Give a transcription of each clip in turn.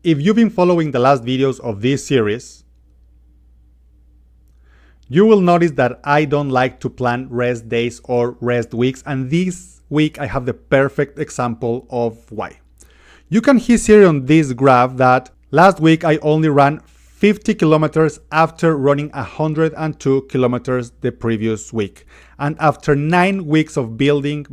If you've been following the last videos of this series, you will notice that I don't like to plan rest days or rest weeks, and this week I have the perfect example of why. You can see on this graph that last week I only ran 50 kilometers after running 102 kilometers the previous week, and after 9 weeks of building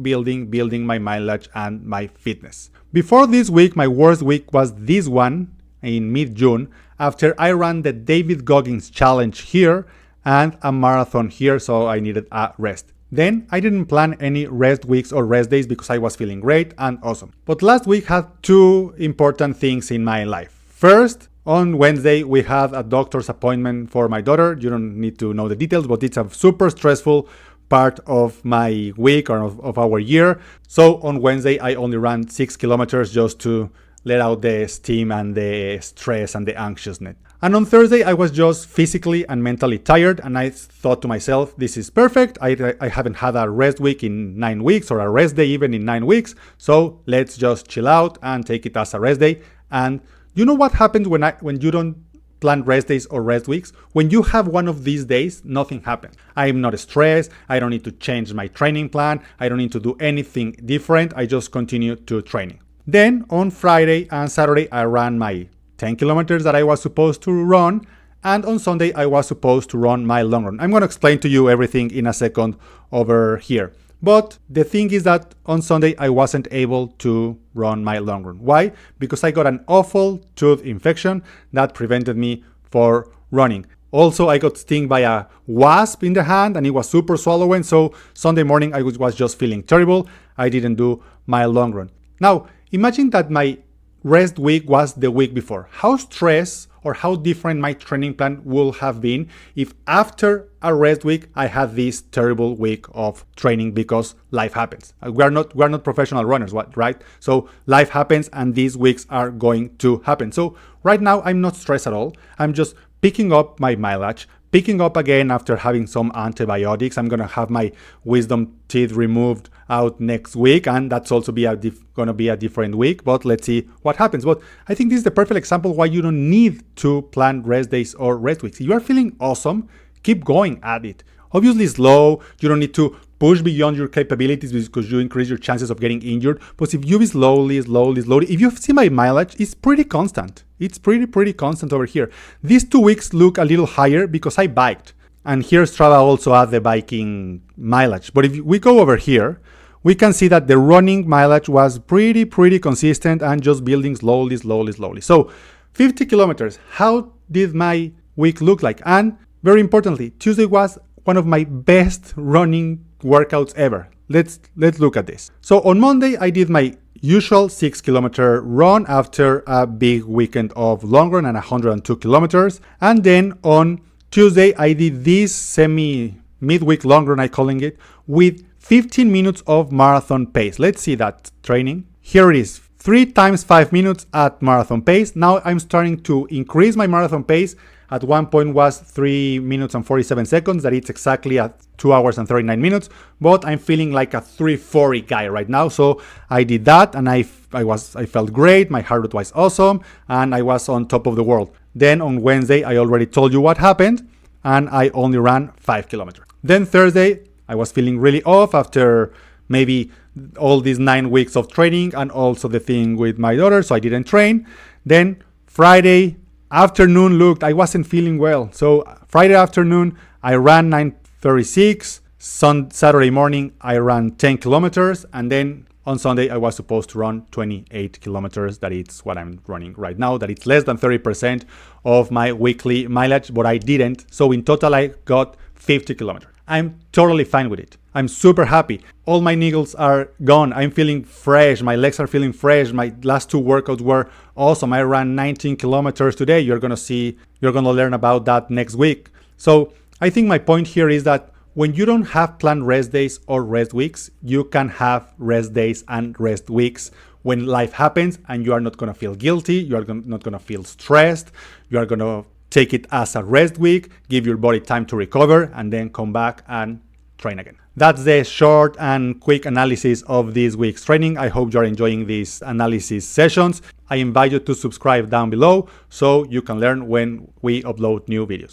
my mileage and my fitness. Before this week, my worst week was this one in mid-June, after I ran the David Goggins challenge here and a marathon here, so I needed a rest. Then I didn't plan any rest weeks or rest days because I was feeling great and awesome. But last week had two important things in my life. First, on Wednesday, we had a doctor's appointment for my daughter. You don't need to know the details, but it's a super stressful part of my week or of our year. So on Wednesday, I only ran 6 kilometers just to let out the steam and the stress and the anxiousness. And on Thursday, I was just physically and mentally tired, and I thought to myself, this is perfect. I haven't had a rest week in 9 weeks, or a rest day even in 9 weeks, so let's just chill out and take it as a rest day. And you know what happens when you don't plan rest days or rest weeks? When you have one of these days, nothing happens. I'm not stressed, I don't need to change my training plan, I don't need to do anything different, I just continue to training. Then on Friday and Saturday, I ran my 10 kilometers that I was supposed to run, and on Sunday I was supposed to run my long run. I'm going to explain to you everything in a second over here. But the thing is that on Sunday I wasn't able to run my long run. Why? Because I got an awful tooth infection that prevented me from running. Also, I got stung by a wasp in the hand and it was super swollen, so Sunday morning I was just feeling terrible. I didn't do my long run. Now, imagine that my rest week was the week before. How stressed or how different my training plan would have been if after a rest week I had this terrible week of training, because life happens. We're not professional runners, right? So life happens and these weeks are going to happen. So right now I'm not stressed at all. I'm just picking up my mileage, picking up again after having some antibiotics. I'm going to have my wisdom teeth removed out next week, and that's also going to be a different week, but let's see what happens. But I think this is the perfect example why you don't need to plan rest days or rest weeks. If you are feeling awesome, keep going at it. Obviously slow, you don't need to push beyond your capabilities because you increase your chances of getting injured. But if you be slowly, if you see my mileage, it's pretty constant. It's pretty constant over here. These 2 weeks look a little higher because I biked. And here Strava also has the biking mileage. But if we go over here, we can see that the running mileage was pretty consistent and just building slowly. So 50 kilometers, how did my week look like? And very importantly, Tuesday was one of my best running workouts ever. Let's look at this. So on Monday, I did my usual 6 kilometer run after a big weekend of long run and 102 kilometers. And then on Tuesday, I did this midweek long run, I'm calling it, with 15 minutes of marathon pace. Let's see that training. Here it is, 3 times 5 minutes at marathon pace. Now I'm starting to increase my marathon pace. At one point was 3 minutes and 47 seconds, that it's exactly at 2 hours and 39 minutes, but I'm feeling like a 3:40 guy right now. So I did that and I felt great, my heart rate was awesome, and I was on top of the world. Then on Wednesday, I already told you what happened, and I only ran 5 kilometers. Then Thursday, I was feeling really off after maybe all these 9 weeks of training and also the thing with my daughter, so I didn't train. Then Friday afternoon I wasn't feeling well. So Friday afternoon, I ran 9:36. Saturday morning, I ran 10 kilometers. And then on Sunday, I was supposed to run 28 kilometers. That is what I'm running right now. That it's less than 30% of my weekly mileage, but I didn't. So in total, I got 50 kilometers. I'm totally fine with it. I'm super happy. All my niggles are gone. I'm feeling fresh. My legs are feeling fresh. My last 2 workouts were awesome. I ran 19 kilometers today. You're going to learn about that next week. So I think my point here is that when you don't have planned rest days or rest weeks, you can have rest days and rest weeks when life happens, and you are not going to feel guilty. You are not going to feel stressed. You are going to take it as a rest week, give your body time to recover, and then come back and train again. That's the short and quick analysis of this week's training. I hope you're enjoying these analysis sessions. I invite you to subscribe down below so you can learn when we upload new videos.